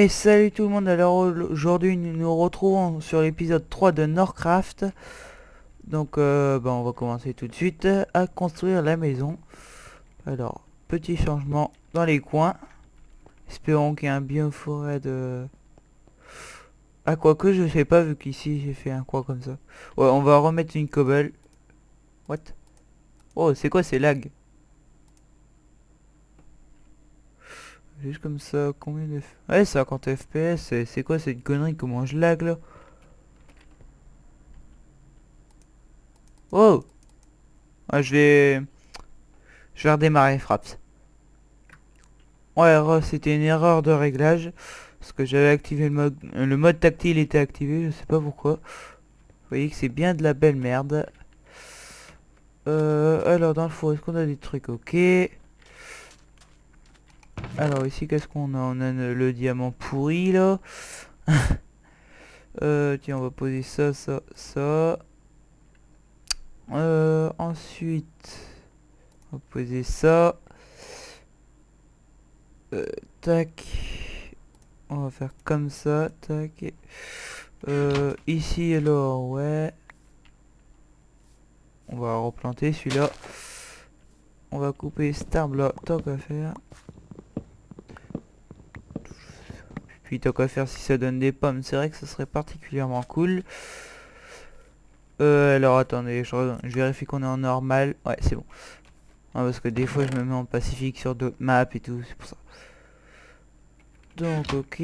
Et salut tout le monde, alors aujourd'hui nous nous retrouvons sur l'épisode 3 de Norcraft. Donc on va commencer tout de suite à construire la maison. Alors, petit changement dans les coins. Espérons qu'il y ait un bioforêt de... Ah quoique je sais pas vu qu'ici j'ai fait un coin comme ça. Ouais, on va remettre une cobble. What? Oh, c'est quoi ces lags? Juste comme ça, combien de... Ouais, 50 FPS, c'est quoi cette connerie? Comment je lag là? Oh! Ah, je vais redémarrer Fraps. Ouais, c'était une erreur de réglage. Parce que j'avais activé le mode tactile était activé, je sais pas pourquoi. Vous voyez que c'est bien de la belle merde. Alors dans le four, est-ce qu'on a des trucs? Ok. Alors ici, qu'est-ce qu'on a? On a le diamant pourri là. Tiens, on va poser ça, ça, ça. Ensuite, on va poser ça. Tac. On va faire comme ça, tac. Ici alors, ouais. On va replanter celui-là. On va couper cet arbre là, tant qu'à faire. Puis tant qu'à faire, si ça donne des pommes, c'est vrai que ça serait particulièrement cool. Alors attendez, je vérifie qu'on est en normal. Ouais, c'est bon. Ah, parce que des fois je me mets en pacifique sur d'autres maps et tout, c'est pour ça. Donc ok.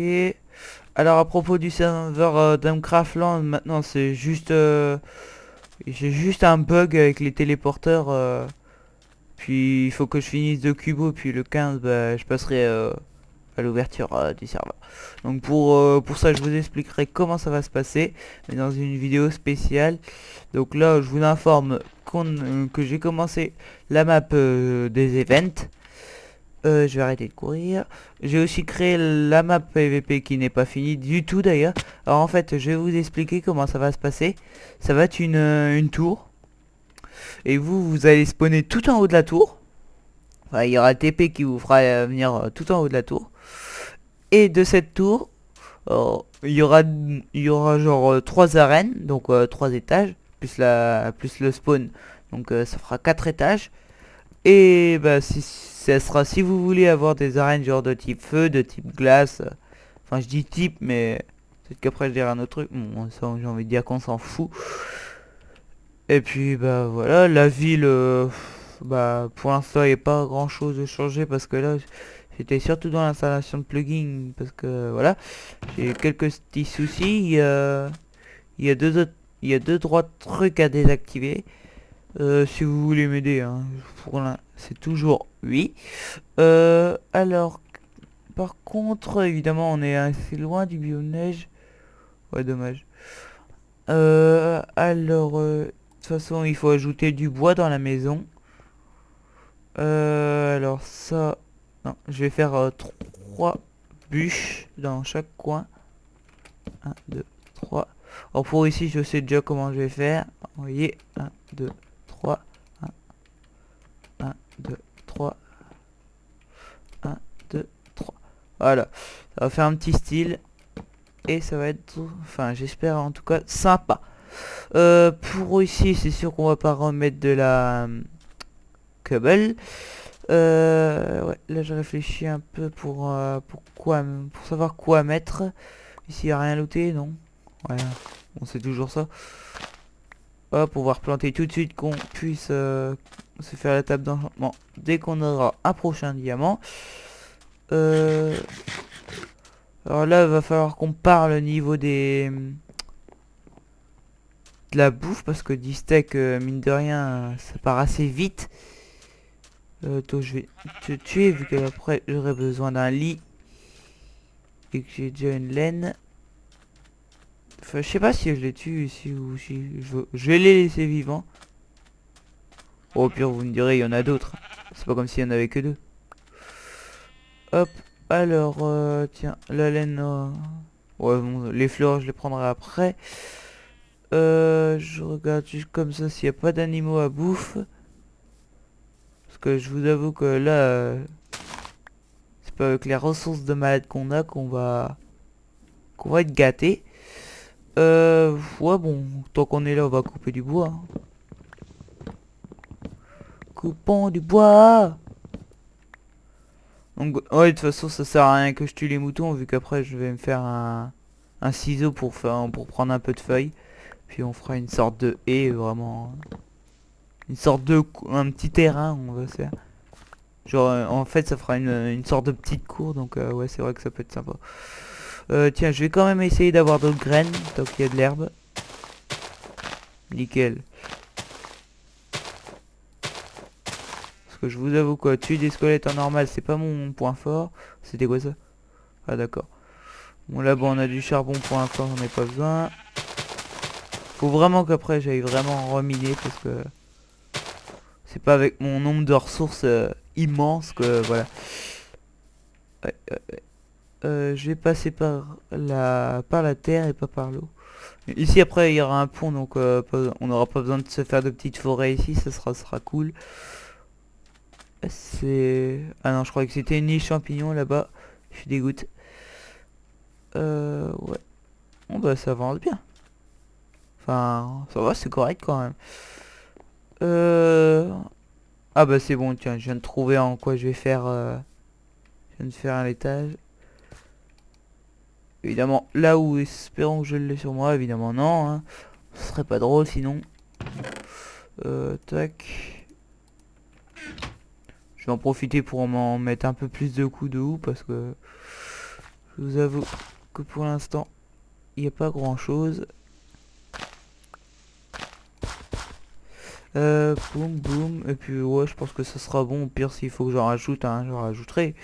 Alors à propos du serveur Damcraftland, maintenant c'est juste... j'ai juste un bug avec les téléporteurs. Puis il faut que je finisse de Cubo, puis le 15, bah, je passerai à l'ouverture du serveur. Donc pour ça, je vous expliquerai comment ça va se passer, mais dans une vidéo spéciale. Donc là, je vous informe que j'ai commencé la map des events. Je vais arrêter de courir. J'ai aussi créé la map PVP qui n'est pas finie du tout d'ailleurs. Alors en fait, je vais vous expliquer comment ça va se passer. Ça va être une tour. Et vous allez spawner tout en haut de la tour. Enfin, il y aura le TP qui vous fera venir tout en haut de la tour. Et de cette tour, il y aura genre 3 arènes, donc 3 étages, plus le spawn. Donc ça fera 4 étages. Et bah ça sera si vous voulez avoir des arènes genre de type feu, de type glace. Enfin je dis type mais peut-être qu'après je dirai un autre truc. Bon ça j'ai envie de dire qu'on s'en fout. Et puis bah voilà, la ville bah pour l'instant il n'y a pas grand chose de changé parce que là j'étais surtout dans l'installation de plugins parce que voilà, j'ai quelques petits soucis, il y a deux trois trucs à désactiver. Si vous voulez m'aider hein, c'est toujours oui. Alors par contre évidemment on est assez loin du biome neige. Ouais dommage. Alors de toute façon il faut ajouter du bois dans la maison. Alors ça... Non, je vais faire 3 bûches dans chaque coin. 1, 2, 3. Alors pour ici, je sais déjà comment je vais faire. Vous voyez, 1, 2, 3. 1, 2, 3. 1, 2, 3. Voilà. Ça va faire un petit style. Et ça va être... Enfin, j'espère en tout cas sympa. Pour ici, c'est sûr qu'on va pas remettre de la... cobble. Ouais, là je réfléchis un peu pour savoir quoi mettre. Ici y a rien looté, non? Ouais, bon c'est toujours ça. Hop, pouvoir planter tout de suite qu'on puisse se faire la table d'enchantement dès qu'on aura un prochain diamant. Alors là, il va falloir qu'on parle au niveau de la bouffe parce que 10 steaks, mine de rien, ça part assez vite. Toi, je vais te tuer vu que après j'aurai besoin d'un lit et que j'ai déjà une laine. Enfin, je sais pas si je les tue ici ou si je vais les laisser vivants. Oh, au pire, vous me direz, il y en a d'autres. C'est pas comme s'il y en avait que deux. Hop, alors, tiens, la laine. Ouais, bon, les fleurs, je les prendrai après. Je regarde juste comme ça s'il n'y a pas d'animaux à bouffe. Parce que je vous avoue que là, c'est pas avec les ressources de malade qu'on a qu'on va qu'on va être gâté. Ouais bon, tant qu'on est là, on va couper du bois. Hein. Coupons du bois. Donc ouais, de toute façon ça sert à rien que je tue les moutons vu qu'après je vais me faire un ciseau pour prendre un peu de feuilles. Puis on fera une sorte de haie vraiment. Une sorte de un petit terrain on va faire. Genre en fait ça fera une sorte de petite cour donc ouais c'est vrai que ça peut être sympa. Tiens je vais quand même essayer d'avoir d'autres graines tant qu'il y a de l'herbe. Nickel. Parce que je vous avoue quoi, tuer des squelettes en normal c'est pas mon point fort. C'était quoi ça? Ah d'accord. Bon là bon on a du charbon pour l'instant j'en ai pas besoin. Faut vraiment qu'après j'aille vraiment reminer parce que c'est pas avec mon nombre de ressources immense que voilà. Ouais, je vais passer par la terre et pas par l'eau. Ici après il y aura un pont donc on n'aura pas besoin de se faire de petites forêts ici, ça sera cool. C'est... Ah non je croyais que c'était une niche champignon là-bas. Je suis dégoûté. Ouais. Bon bah ça avance bien. Enfin ça va c'est correct quand même. Ah bah c'est bon tiens je viens de trouver en quoi je vais faire. Je viens de faire un étage. Évidemment, là où espérons que je l'ai sur moi, évidemment non. Hein. Ce serait pas drôle sinon. Tac. Je vais en profiter pour m'en mettre un peu plus de coups de houe parce que je vous avoue que pour l'instant, il n'y a pas grand chose. Boum boum. Et puis ouais, je pense que ça sera bon. Au pire, s'il faut que j'en rajoute, hein, j'en rajouterai.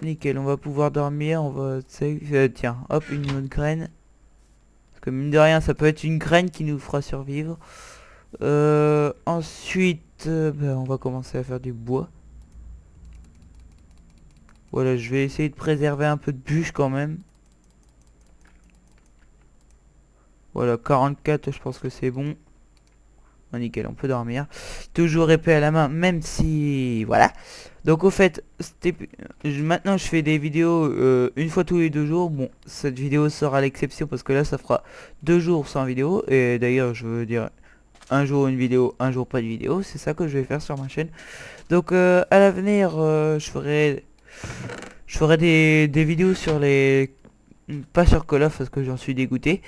Nickel, on va pouvoir dormir. On va... tiens, hop, une autre graine. Parce que mine de rien, ça peut être une graine qui nous fera survivre. Ensuite, ben, on va commencer à faire du bois. Voilà, je vais essayer de préserver un peu de bûches quand même. Voilà, 44, je pense que c'est bon. Oh, nickel, on peut dormir. Toujours épée à la main, même si... Voilà. Donc au fait, maintenant je fais des vidéos une fois tous les 2 jours. Bon, cette vidéo sera l'exception parce que là ça fera 2 jours sans vidéo. Et d'ailleurs, je veux dire... Un jour une vidéo, un jour pas de vidéo, c'est ça que je vais faire sur ma chaîne. Donc à l'avenir, je ferai des vidéos sur les... Pas sur Call of parce que j'en suis dégoûté.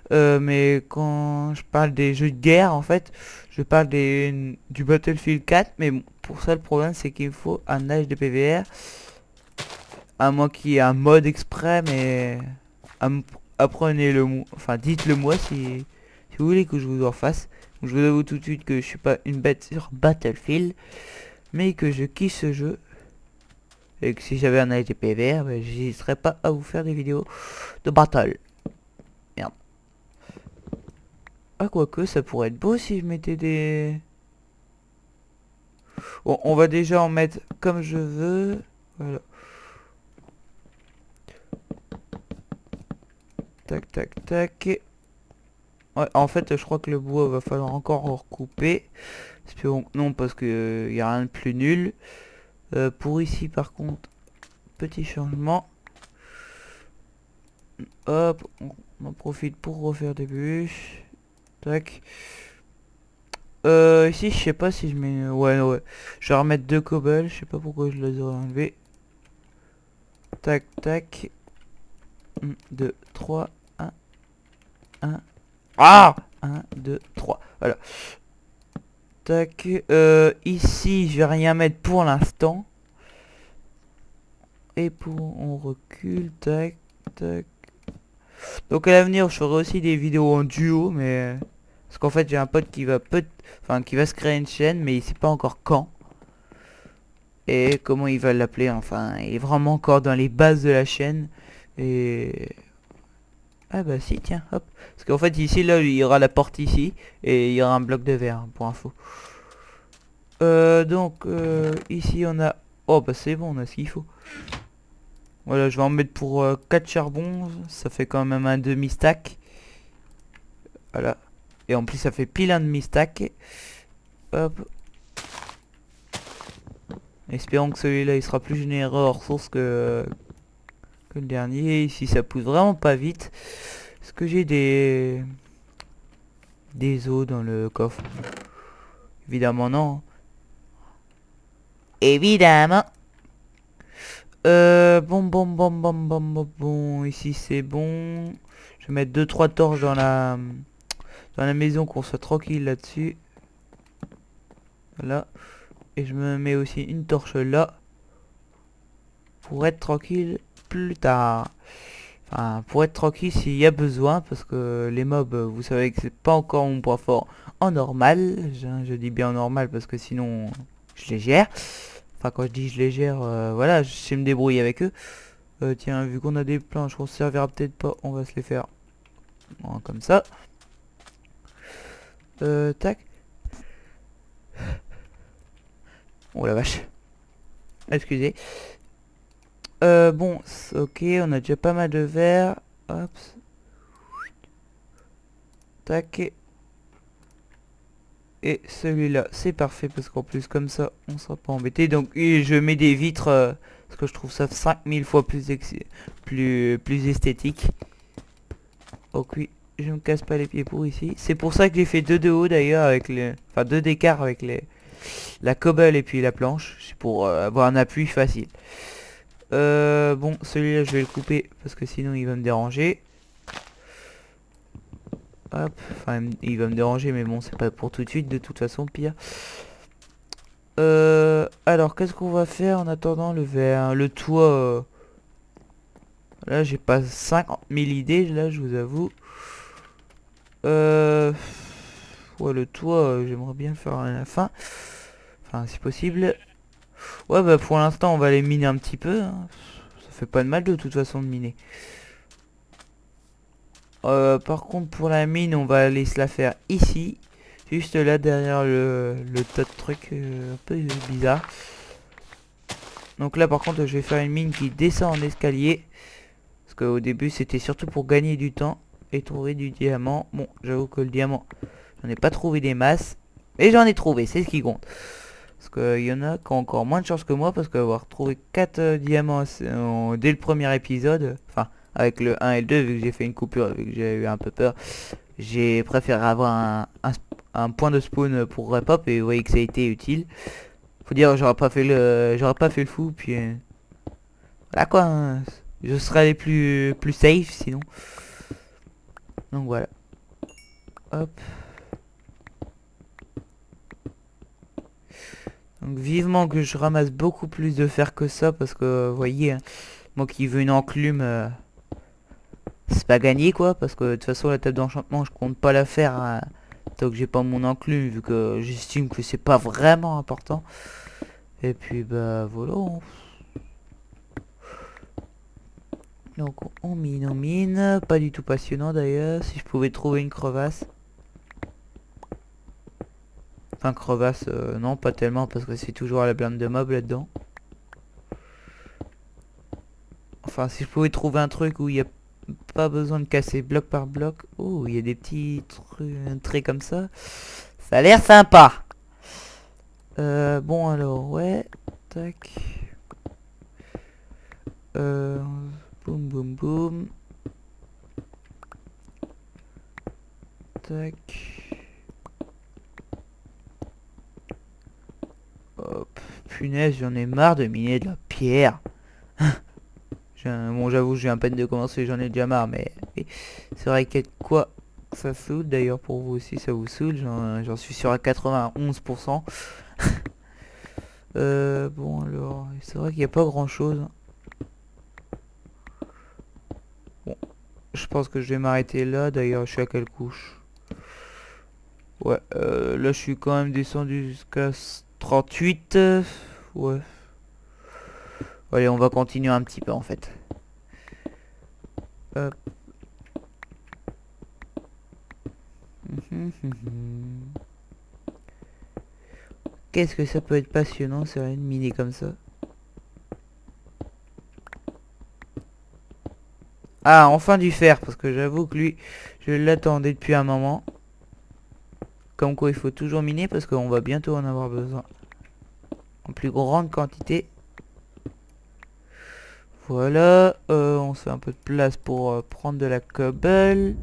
Mais quand je parle des jeux de guerre, en fait, je parle du Battlefield 4. Mais bon, pour ça, le problème, c'est qu'il me faut un âge de PVR. À moins qu'il y ait un mode exprès, mais... Apprenez le mot. Enfin, dites-le moi si vous voulez que je vous en fasse. Je vous avoue tout de suite que je suis pas une bête sur Battlefield, mais que je kiffe ce jeu. Et que si j'avais un AGP PVR, ben, j'hésiterais pas à vous faire des vidéos de battle. Merde. Ah quoique, ça pourrait être beau si je mettais des... Bon, on va déjà en mettre comme je veux. Voilà. Tac, tac, tac. Ouais, en fait, je crois que le bois va falloir encore recouper. Espérons que non, parce que y a rien de plus nul. Pour ici, par contre, petit changement. Hop, on en profite pour refaire des bûches. Tac. Ici, je sais pas si je mets... Ouais, ouais. Je vais remettre 2 cobbles. Je sais pas pourquoi je les aurais enlevés. Tac, tac. 1, 2, 3. 1, 1. Ah 1, 2, 3. Voilà. Tac. Ici, je vais rien mettre pour l'instant. Et pour... On recule. Tac, tac. Donc à l'avenir, je ferai aussi des vidéos en duo, mais... Parce qu'en fait, j'ai un pote qui va qui va se créer une chaîne, mais il sait pas encore quand. Et comment il va l'appeler, enfin, il est vraiment encore dans les bases de la chaîne. Et... Ah bah si, tiens, hop. Parce qu'en fait, ici, là, il y aura la porte ici, et il y aura un bloc de verre, hein, pour info. Donc, ici, on a... Oh bah c'est bon, on a ce qu'il faut. Voilà, je vais en mettre pour 4 charbons, ça fait quand même un demi-stack. Voilà. Et en plus ça fait pile un demi-stack. Hop. Espérons que celui-là il sera plus généreux en ressources que que le dernier. Ici ça pousse vraiment pas vite. Est-ce que j'ai des os dans le coffre? Évidemment non. Évidemment. Bon, ici c'est bon. Je vais mettre 2-3 torches dans la maison, qu'on soit tranquille là-dessus. Voilà. Et je me mets aussi une torche là. Pour être tranquille plus tard. Enfin, pour être tranquille s'il y a besoin. Parce que les mobs, vous savez que c'est pas encore mon point fort en normal. Je dis bien en normal parce que sinon je les gère. Enfin, quand je dis je les gère, voilà, je sais me débrouiller avec eux. Tiens, vu qu'on a des planches, on se servira peut-être pas. On va se les faire. Bon, comme ça. Tac. Oh la vache. Excusez. Bon, ok, on a déjà pas mal de verre. Hop. Tac. Et celui-là, c'est parfait parce qu'en plus comme ça, on sera pas embêté. Donc, et je mets des vitres parce que je trouve ça 5000 fois plus esthétique. Ok, oui, je me casse pas les pieds pour ici. C'est pour ça que j'ai fait 2 de haut d'ailleurs avec les, enfin 2 d'écart avec la cobble et puis la planche. C'est pour avoir un appui facile. Bon, celui-là je vais le couper parce que sinon il va me déranger. Hop, enfin il va me déranger mais bon c'est pas pour tout de suite de toute façon pire. Alors qu'est-ce qu'on va faire en attendant le verre? Le toit, là j'ai pas 50 000 idées là je vous avoue. Ouais le toit j'aimerais bien le faire à la fin. Enfin si possible. Ouais bah pour l'instant on va les miner un petit peu hein. Ça fait pas de mal de toute façon de miner. Par contre pour la mine on va aller se la faire ici. Juste là derrière le tas de trucs un peu bizarre. Donc là par contre je vais faire une mine qui descend en escalier. Parce qu'au début c'était surtout pour gagner du temps et trouver du diamant. Bon j'avoue que le diamant j'en ai pas trouvé des masses. Mais j'en ai trouvé, c'est ce qui compte. Parce qu'il y en a qui ont encore moins de chance que moi. Parce qu'avoir trouvé 4 diamants dès le premier épisode. Enfin avec le 1 et le 2 vu que j'ai fait une coupure, vu que j'ai eu un peu peur. J'ai préféré avoir un point de spawn pour repop et vous voyez que ça a été utile. Faut dire j'aurais pas fait le fou puis voilà quoi hein. Je serais allé plus safe sinon. Donc voilà. Hop. Donc vivement que je ramasse beaucoup plus de fer que ça parce que vous voyez hein, moi qui veux une enclume c'est pas gagné quoi parce que de toute façon la table d'enchantement je compte pas la faire hein, tant que j'ai pas mon enclume vu que j'estime que c'est pas vraiment important. Et puis bah voilà. Donc on mine, pas du tout passionnant d'ailleurs. Si je pouvais trouver une crevasse. Enfin crevasse, non pas tellement parce que c'est toujours à la blinde de mobs là-dedans. Enfin si je pouvais trouver un truc où il n'y a pas besoin de casser bloc par bloc. Oh il y a des petits traits comme ça. Ça a l'air sympa. Bon alors ouais. Tac. Boum boum boum. Tac. Hop. Punaise, j'en ai marre de miner de la pierre. Bon, j'avoue, j'ai un peine de commencer, j'en ai déjà marre, mais c'est vrai qu'il y a de quoi ça saoule. D'ailleurs, pour vous aussi, ça vous saoule. J'en suis sûr à 91%. Bon, alors, c'est vrai qu'il n'y a pas grand-chose. Bon, je pense que je vais m'arrêter là. D'ailleurs, je suis à quelle couche? Ouais, là, je suis quand même descendu jusqu'à 38. Ouais. Allez, on va continuer un petit peu, en fait. Hop. Qu'est-ce que ça peut être passionnant, c'est rien de miner comme ça. Ah, enfin du fer, parce que j'avoue que lui, je l'attendais depuis un moment. Comme quoi, il faut toujours miner, parce qu'on va bientôt en avoir besoin. En plus grande quantité. Voilà, on se fait un peu de place pour prendre de la cobble.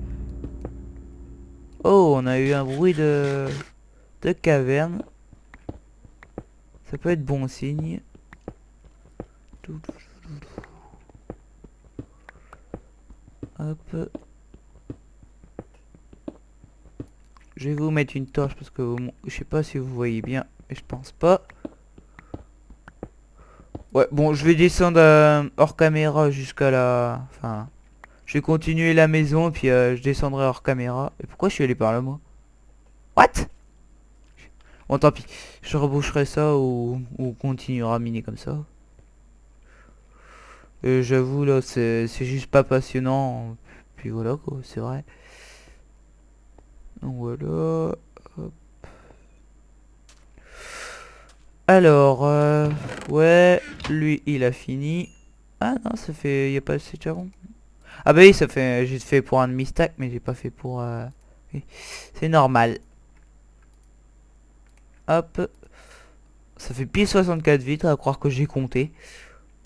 Oh, on a eu un bruit de caverne. Ça peut être bon signe. Hop. Je vais vous mettre une torche parce que je sais pas si vous voyez bien, mais je pense pas. Ouais, bon, je vais descendre hors caméra jusqu'à la... Enfin, je vais continuer la maison, puis je descendrai hors caméra. Et pourquoi je suis allé par là, moi? What? Bon, tant pis. Je reboucherai ça ou on continuera à miner comme ça. Et j'avoue, là, c'est juste pas passionnant. Puis voilà, quoi, c'est vrai. Donc voilà. Hop. Alors, ouais, lui, il a fini. Ah non, ça fait... Y a pas assez de charbon. Ah bah oui, ça fait... J'ai fait pour un demi-stack, mais j'ai pas fait pour... oui. C'est normal. Hop. Ça fait pile 64 vitres, à croire que j'ai compté.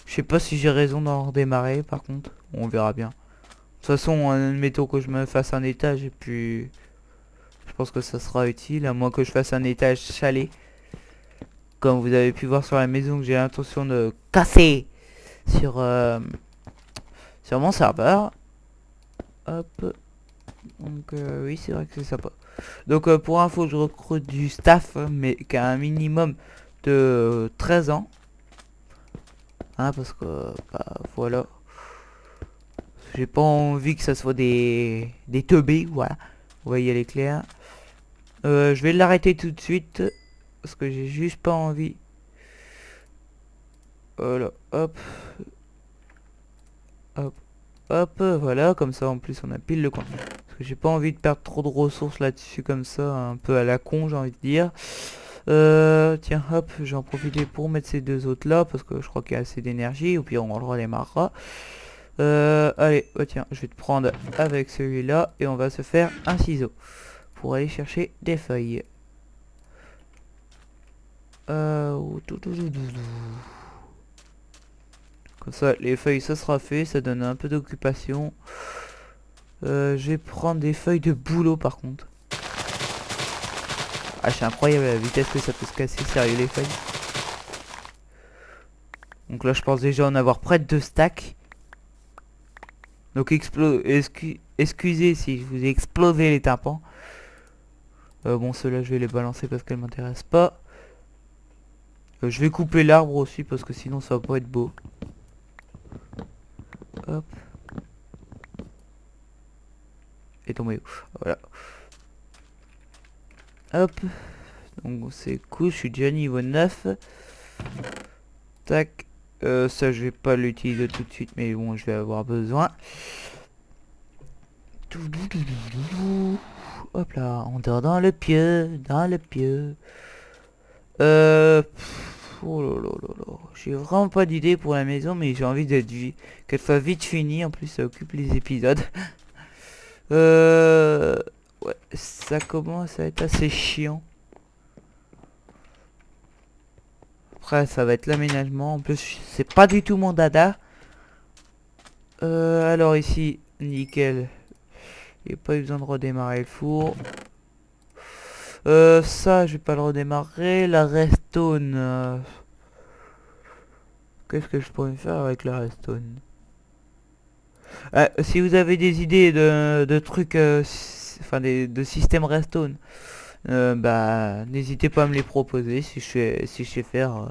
Je sais pas si j'ai raison d'en redémarrer, par contre. On verra bien. De toute façon, admettons que je me fasse un étage, et puis... Je pense que ça sera utile, à moins que je fasse un étage chalet. Comme vous avez pu voir sur la maison que j'ai l'intention de casser sur, sur mon serveur. Hop. Donc oui, c'est vrai que c'est sympa. Donc pour info, je recrute du staff, mais qui a un minimum de 13 ans. Hein, parce que, bah, voilà. J'ai pas envie que ça soit des teubés, voilà. Vous voyez les clairs. Je vais l'arrêter tout de suite. Parce que j'ai juste pas envie. Voilà, hop. Hop. Hop, voilà, comme ça en plus on a pile le compte. Parce que j'ai pas envie de perdre trop de ressources là-dessus comme ça, un peu à la con j'ai envie de dire. Tiens, hop, j'en profiter pour mettre ces deux autres là, parce que je crois qu'il y a assez d'énergie, ou puis on le redémarrera. Allez, oh tiens, je vais te prendre avec celui-là, et on va se faire un ciseau, pour aller chercher des feuilles. Comme ça, les feuilles, ça sera fait, ça donne un peu d'occupation. Je vais prendre des feuilles de boulot par contre. Ah, c'est incroyable la vitesse que ça peut se casser, sérieux les feuilles. Donc là, je pense déjà en avoir près de 2 stacks. Donc excusez si je vous ai explosé les tympans. Bon, ceux-là, je vais les balancer parce qu'elles m'intéressent pas. Je vais couper l'arbre aussi parce que sinon ça va pas être beau. Hop. Et tombé où? Voilà. Hop. Donc c'est cool, je suis déjà niveau 9. Tac. Ça je vais pas l'utiliser tout de suite, mais bon je vais avoir besoin. Hop là, on dort dans le pieu, dans le pieu. Oh là là là là. J'ai vraiment pas d'idée pour la maison, mais j'ai envie qu'elle soit vite finie. En plus ça occupe les épisodes. Ouais, ça commence à être assez chiant. Après, ça va être l'aménagement. En plus, c'est pas du tout mon dada. Alors ici, nickel. Il n'y a pas eu besoin de redémarrer le four. Ça, je vais pas le redémarrer. La redstone. Qu'est-ce que je pourrais faire avec la redstone? Si vous avez des idées de trucs, enfin de système redstone, bah n'hésitez pas à me les proposer. Si je sais faire,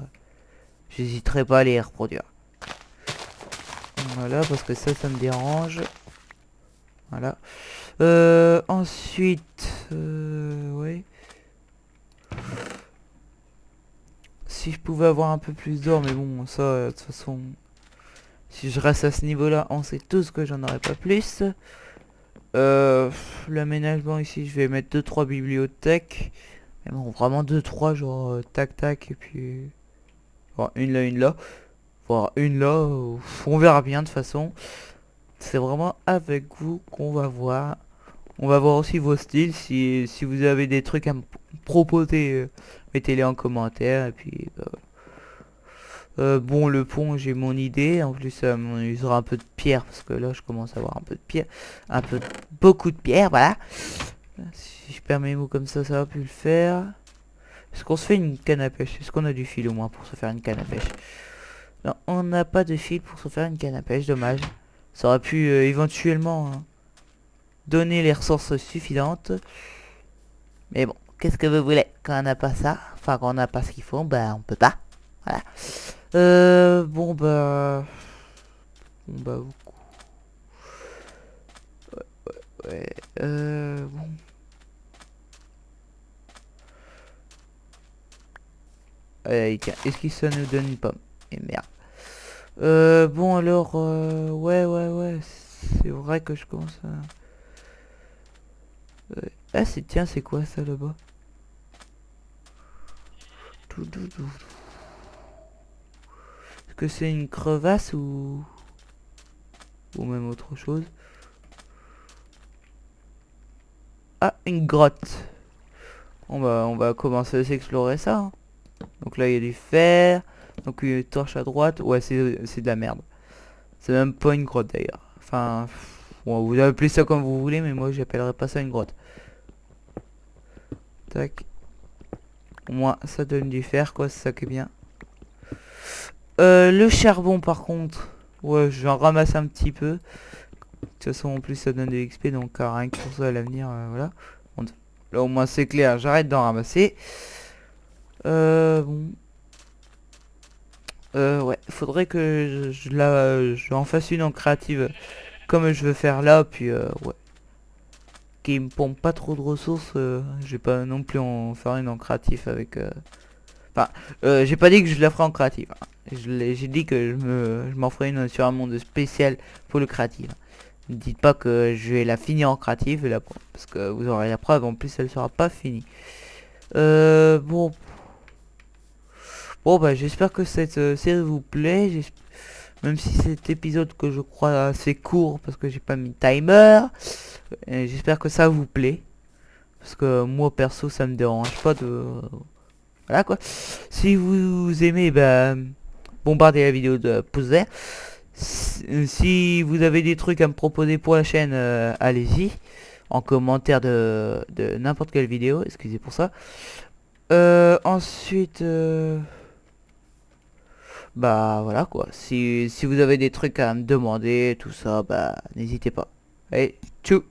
j'hésiterai pas à les reproduire. Voilà, parce que ça me dérange. Voilà. Ensuite, ouais. Si je pouvais avoir un peu plus d'or, mais bon, ça, de toute façon, si je reste à ce niveau-là, on sait tous que j'en aurai pas plus. L'aménagement ici, je vais mettre 2-3 bibliothèques. Mais bon, vraiment 2-3, genre tac tac, et puis... Bon, une là. Voire une là, on verra bien de toute façon. C'est vraiment avec vous qu'on va voir. On va voir aussi vos styles. Si vous avez des trucs à me proposer, mettez-les en commentaire. Et puis, Bon, le pont, j'ai mon idée. En plus, ça m'usera un peu de pierre parce que là, je commence à avoir un peu de pierre, beaucoup de pierre, voilà. Si je perds mes mots comme ça va plus le faire. Est-ce qu'on se fait une canne à pêche? Est-ce qu'on a du fil au moins pour se faire une canne à pêche? Non, on n'a pas de fil pour se faire une canne à pêche, dommage. Ça aurait pu éventuellement hein, donner les ressources suffisantes. Mais bon, qu'est-ce que vous voulez? Quand on n'a pas ça, enfin quand on n'a pas ce qu'il faut, bah on peut pas. Voilà. Bon bah... Bon bah... Ouais, bon. Allez, tiens, est-ce que ça nous donne une pomme? Et merde. Bon alors, ouais, c'est vrai que je commence à... Ah, tiens, c'est quoi ça là-bas? Est-ce que c'est une crevasse ou même autre chose? Ah, une grotte. On va commencer à s'explorer ça. Hein. Donc là, il y a du fer. Donc une torche à droite. Ouais, c'est de la merde. C'est même pas une grotte d'ailleurs. Enfin, bon, vous appelez ça comme vous voulez, mais moi, j'appellerais pas ça une grotte. Tac. Au moins, ça donne du fer, quoi. C'est ça qui est bien. Le charbon, par contre. Ouais, je vais en ramasser un petit peu. De toute façon, en plus, ça donne de l'XP. Donc, rien que pour ça, à l'avenir, voilà. Bon, là, au moins, c'est clair. J'arrête d'en ramasser. Bon. Ouais, faudrait que je en fasse une en créative. Comme je veux faire là. Puis, ouais. Qui me pompe pas trop de ressources. Je vais pas non plus en faire une en créatif avec... Enfin, j'ai pas dit que je la ferai en créative. Hein. J'ai dit que je m'en ferai une sur un monde spécial pour le créatif. Ne dites pas que je vais la finir en créative, parce que vous aurez la preuve, en plus elle sera pas finie. Bon. Bon bah j'espère que cette série vous plaît. Même si cet épisode que je crois assez court parce que j'ai pas mis timer. J'espère que ça vous plaît. Parce que moi perso ça me dérange pas de... Voilà quoi. Si vous aimez, bah, bombardez la vidéo de pouce vert. Si vous avez des trucs à me proposer pour la chaîne, allez-y. En commentaire de n'importe quelle vidéo. Excusez pour ça. Ensuite... bah voilà quoi. Si vous avez des trucs à me demander, tout ça, bah n'hésitez pas. Allez, tchou.